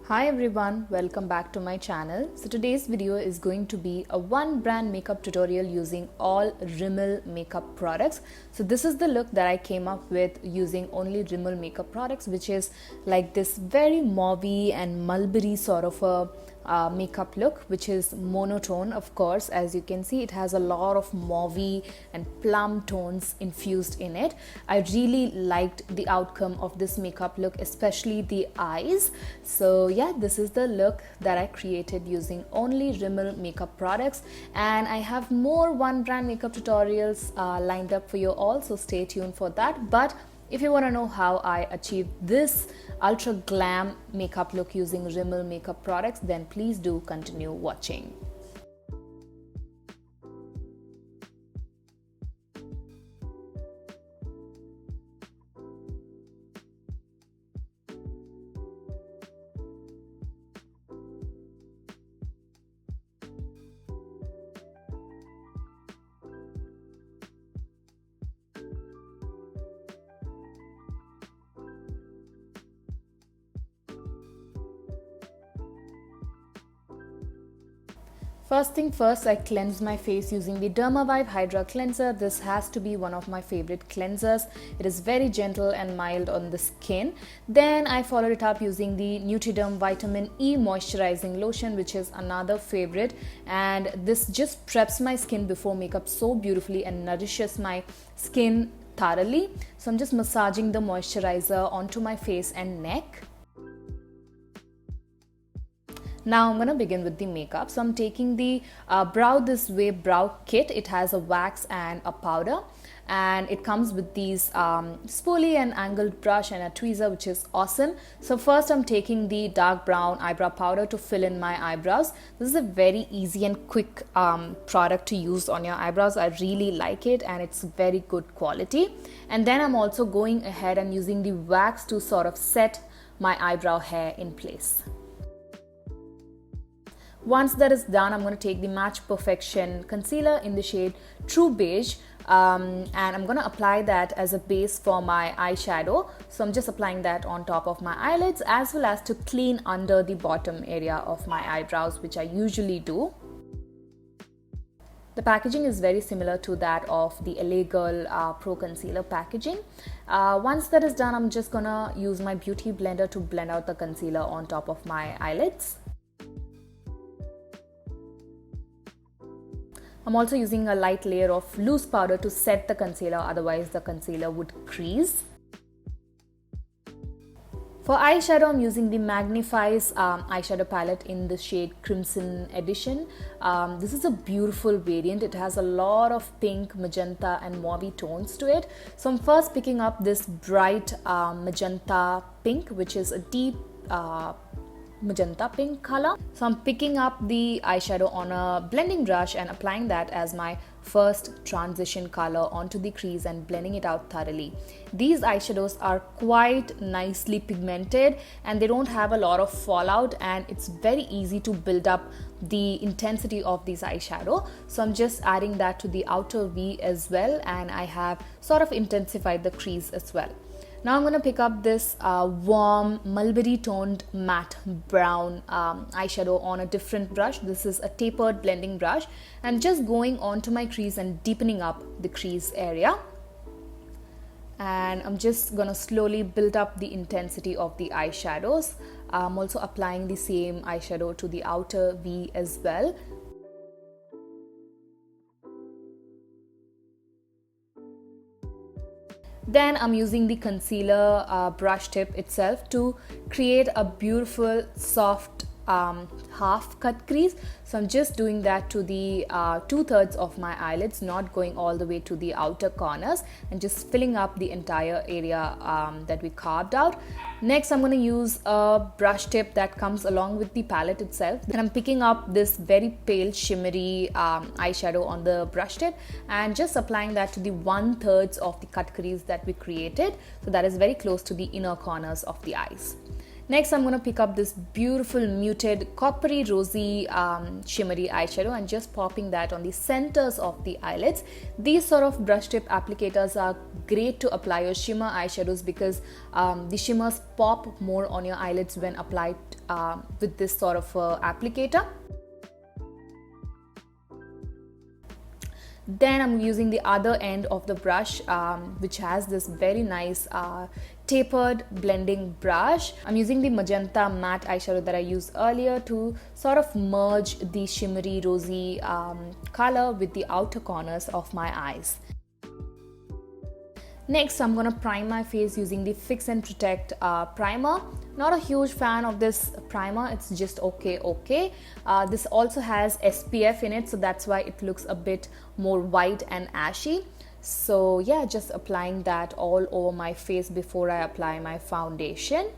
Hi everyone, welcome back to my channel. So today's video is going to be a one brand makeup tutorial using all Rimmel makeup products. So this is the look that I came up with using only Rimmel makeup products, which is like this very mauvey and mulberry sort of a makeup look, which is monotone. Of course, as you can see, it has a lot of mauvey and plum tones infused in it. I really liked the outcome of this makeup look, especially the eyes. So yeah, this is the look that I created using only Rimmel makeup products, and I have more one brand makeup tutorials lined up for you all, so stay tuned for that. But if you want to know how I achieved this ultra glam makeup look using Rimmel makeup products, then please do continue watching. First thing first, I cleanse my face using the Dermavive Hydra cleanser. This has to be one of my favorite cleansers. It is very gentle and mild on the skin. Then I followed it up using the Neutriderm Vitamin E moisturizing lotion, which is another favorite, and this just preps my skin before makeup so beautifully and nourishes my skin thoroughly. So I'm just massaging the moisturizer onto my face and neck. Now I'm gonna begin with the makeup. So I'm taking the Brow This Way brow kit. It has a wax and a powder, and it comes with these spoolie and angled brush and a tweezer, which is awesome. So first I'm taking the dark brown eyebrow powder to fill in my eyebrows. This is a very easy and quick product to use on your eyebrows. I really like it, and it's very good quality. And then I'm also going ahead and using the wax to sort of set my eyebrow hair in place. Once that is done, I'm going to take the Match Perfection concealer in the shade True Beige, and I'm going to apply that as a base for my eyeshadow. So I'm just applying that on top of my eyelids, as well as to clean under the bottom area of my eyebrows, which I usually do. The packaging is very similar to that of the LA Girl Pro Concealer packaging. Once that is done, I'm just gonna use my beauty blender to blend out the concealer on top of my eyelids. I'm also using a light layer of loose powder to set the concealer, otherwise the concealer would crease. For eyeshadow, I'm using the Magnifeyes eyeshadow palette in the shade Crimson Edition. This is a beautiful variant. It has a lot of pink, magenta and mauve tones to it. So I'm first picking up this bright magenta pink, which is a deep magenta pink color. So I'm picking up the eyeshadow on a blending brush and applying that as my first transition color onto the crease and blending it out thoroughly. These eyeshadows are quite nicely pigmented and they don't have a lot of fallout, and it's very easy to build up the intensity of these eyeshadow. So I'm just adding that to the outer V as well, and I have sort of intensified the crease as well. Now I'm going to pick up this warm mulberry toned matte brown eyeshadow on a different brush. This is a tapered blending brush, and just going onto my crease and deepening up the crease area. And I'm just going to slowly build up the intensity of the eyeshadows. I'm also applying the same eyeshadow to the outer V as well. Then I'm using the concealer brush tip itself to create a beautiful soft half cut crease. So I'm just doing that to the 2/3 of my eyelids, not going all the way to the outer corners, and just filling up the entire area that we carved out. Next, I'm going to use a brush tip that comes along with the palette itself. Then I'm picking up this very pale shimmery eyeshadow on the brush tip and just applying that to the 1/3 of the cut crease that we created. So that is very close to the inner corners of the eyes. Next, I'm going to pick up this beautiful muted coppery rosy shimmery eyeshadow and just popping that on the centers of the eyelids. These sort of brush tip applicators are great to apply your shimmer eyeshadows because the shimmers pop more on your eyelids when applied with this sort of applicator. Then I'm using the other end of the brush which has this very nice tapered blending brush. I'm using the magenta matte eyeshadow that I used earlier to sort of merge the shimmery rosy color with the outer corners of my eyes. Next, I'm going to prime my face using the Fix and Protect primer. Not a huge fan of this primer, it's just okay. This also has SPF in it, so that's why it looks a bit more white and ashy. So yeah, just applying that all over my face before I apply my foundation.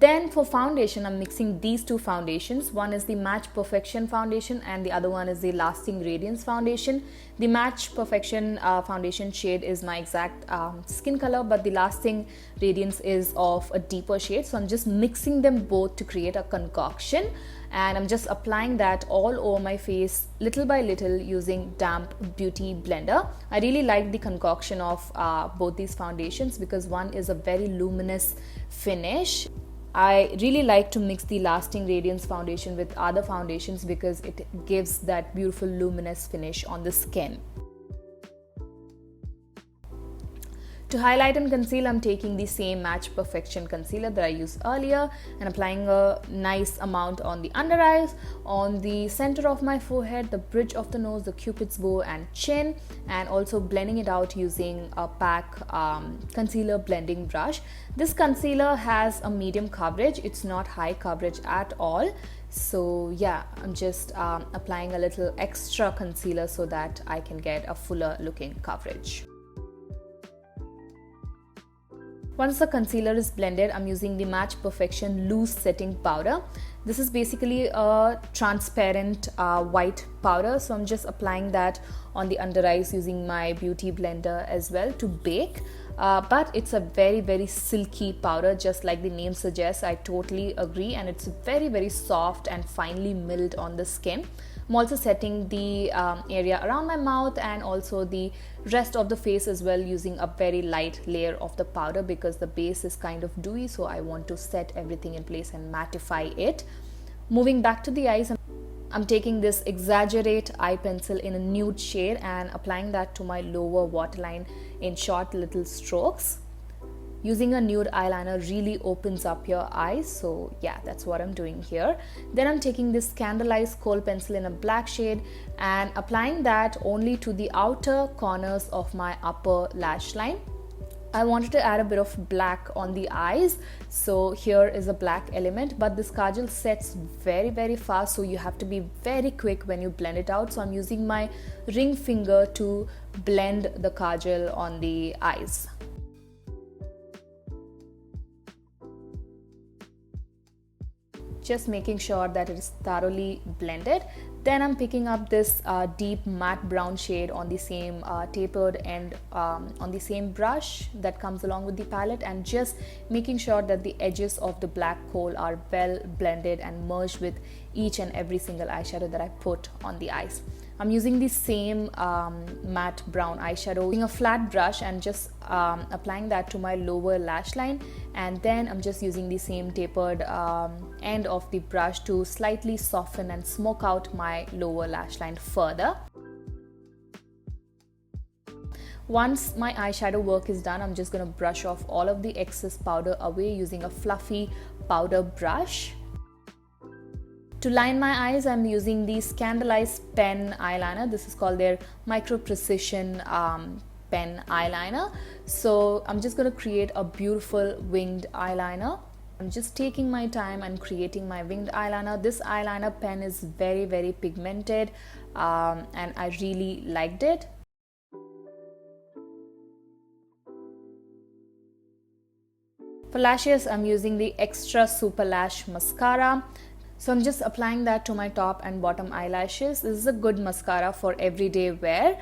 Then for foundation, I'm mixing these two foundations. One is the Match Perfection foundation and the other one is the Lasting Radiance foundation. The Match Perfection foundation shade is my exact skin color, but the Lasting Radiance is of a deeper shade. So I'm just mixing them both to create a concoction, and I'm just applying that all over my face little by little using damp beauty blender. I really like the concoction of both these foundations because one is a very luminous finish. I really like to mix the Lasting Radiance foundation with other foundations because it gives that beautiful luminous finish on the skin. To highlight and conceal, I'm taking the same Match Perfection concealer that I used earlier and applying a nice amount on the under eyes, on the center of my forehead, the bridge of the nose, the cupid's bow and chin, and also blending it out using a PAC concealer blending brush. This concealer has a medium coverage, it's not high coverage at all. So yeah, I'm just applying a little extra concealer so that I can get a fuller looking coverage. Once the concealer is blended, I'm using the Match Perfection Loose Setting Powder. This is basically a transparent white powder, so I'm just applying that on the under eyes using my beauty blender as well to bake. But it's a very silky powder, just like the name suggests. I totally agree, and it's very soft and finely milled on the skin. I'm also setting the area around my mouth and also the rest of the face as well using a very light layer of the powder because the base is kind of dewy, so I want to set everything in place and mattify it. Moving back to the eyes, I'm taking this Exaggerate eye pencil in a nude shade and applying that to my lower waterline in short little strokes. Using a nude eyeliner really opens up your eyes, so yeah, that's what I'm doing here. Then I'm taking this Scandaleyes kohl pencil in a black shade and applying that only to the outer corners of my upper lash line. I wanted to add a bit of black on the eyes, so here is a black element, but this kajal sets very fast, so you have to be very quick when you blend it out. So I'm using my ring finger to blend the kajal on the eyes. Just making sure that it is thoroughly blended. Then I'm picking up this deep matte brown shade on the same tapered end on the same brush that comes along with the palette, and just making sure that the edges of the black kohl are well blended and merged with each and every single eyeshadow that I put on the eyes. I'm using the same matte brown eyeshadow using a flat brush and just applying that to my lower lash line, and then I'm just using the same tapered end of the brush to slightly soften and smoke out my lower lash line further. Once my eyeshadow work is done, I'm just going to brush off all of the excess powder away using a fluffy powder brush. To line my eyes, I'm using the Scandaleyes pen eyeliner. This is called their Micro Precision pen eyeliner. So I'm just going to create a beautiful winged eyeliner. I'm just taking my time and creating my winged eyeliner. This eyeliner pen is very pigmented and I really liked it. For lashes, I'm using the Extra Super Lash Mascara. So I'm just applying that to my top and bottom eyelashes. This is a good mascara for everyday wear.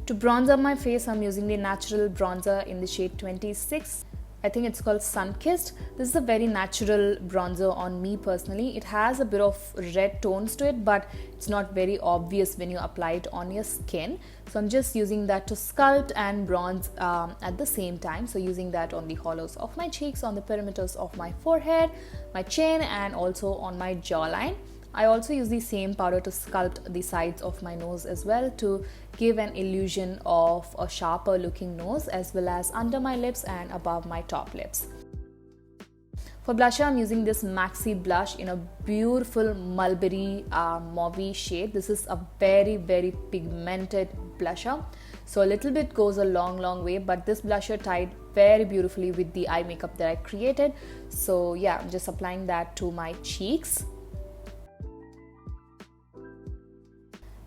To bronze up my face, I'm using the Natural bronzer in the shade 26. I think it's called Sun-Kissed. This is a very natural bronzer on me personally. It has a bit of red tones to it, but it's not very obvious when you apply it on your skin. So I'm just using that to sculpt and bronze at the same time. So using that on the hollows of my cheeks, on the perimeters of my forehead, my chin, and also on my jawline. I also use the same powder to sculpt the sides of my nose as well, to give an illusion of a sharper looking nose, as well as under my lips and above my top lips. For blusher, I'm using this Maxi blush in a beautiful mulberry mauve shade. This is a very pigmented blusher, so a little bit goes a long way, but this blusher tied very beautifully with the eye makeup that I created. So yeah, I'm just applying that to my cheeks.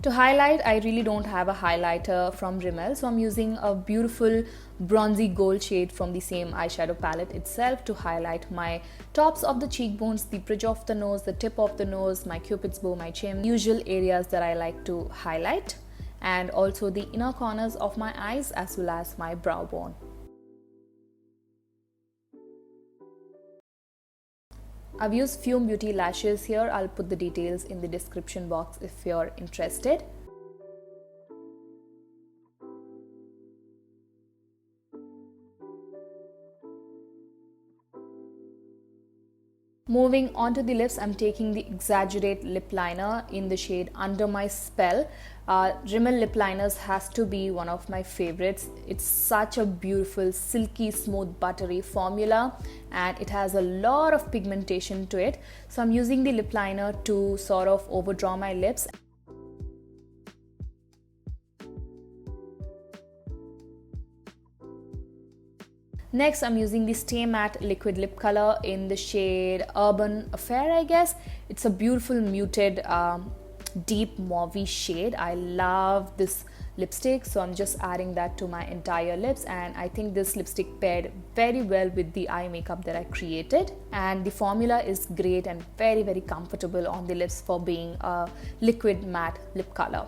To highlight, I really don't have a highlighter from Rimmel, so I'm using a beautiful bronzy gold shade from the same eyeshadow palette itself to highlight my tops of the cheekbones, the bridge of the nose, the tip of the nose, my cupid's bow, my chin, usual areas that I like to highlight, and also the inner corners of my eyes as well as my brow bone. I've used Fume Beauty lashes here. I'll put the details in the description box if you're interested. Moving on to the lips, I'm taking the Exaggerate lip liner in the shade Under My Spell. Rimmel lip liners has to be one of my favorites. It's such a beautiful, silky, smooth, buttery formula, and it has a lot of pigmentation to it. So I'm using the lip liner to sort of overdraw my lips. Next, I'm using the Stay Matte liquid lip color in the shade Urban Affair, I guess. It's a beautiful muted deep mauve shade. I love this lipstick, so I'm just adding that to my entire lips, and I think this lipstick paired very well with the eye makeup that I created, and the formula is great and very comfortable on the lips for being a liquid matte lip color.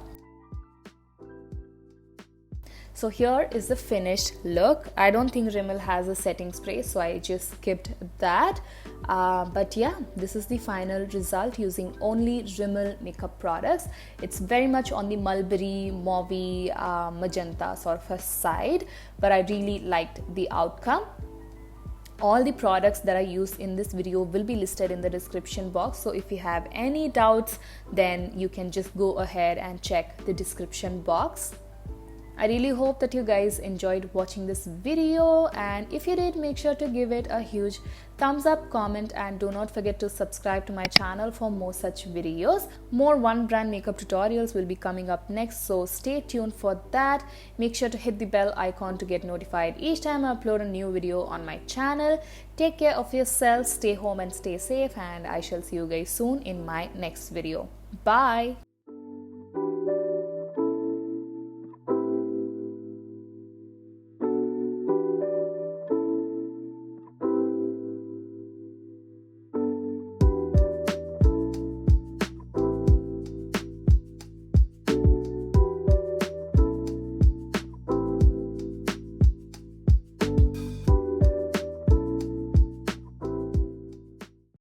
So here is the finished look. I don't think Rimmel has a setting spray, so I just skipped that. But yeah, this is the final result using only Rimmel makeup products. It's very much on the mulberry, mauve, magenta sort of a side, but I really liked the outcome. All the products that I used in this video will be listed in the description box, so if you have any doubts, then you can just go ahead and check the description box. I really hope that you guys enjoyed watching this video, and if you did, make sure to give it a huge thumbs up, comment, and do not forget to subscribe to my channel for more such videos. More one brand makeup tutorials will be coming up next, so stay tuned for that. Make sure to hit the bell icon to get notified each time I upload a new video on my channel. Take care of yourselves, stay home and stay safe, and I shall see you guys soon in my next video. Bye!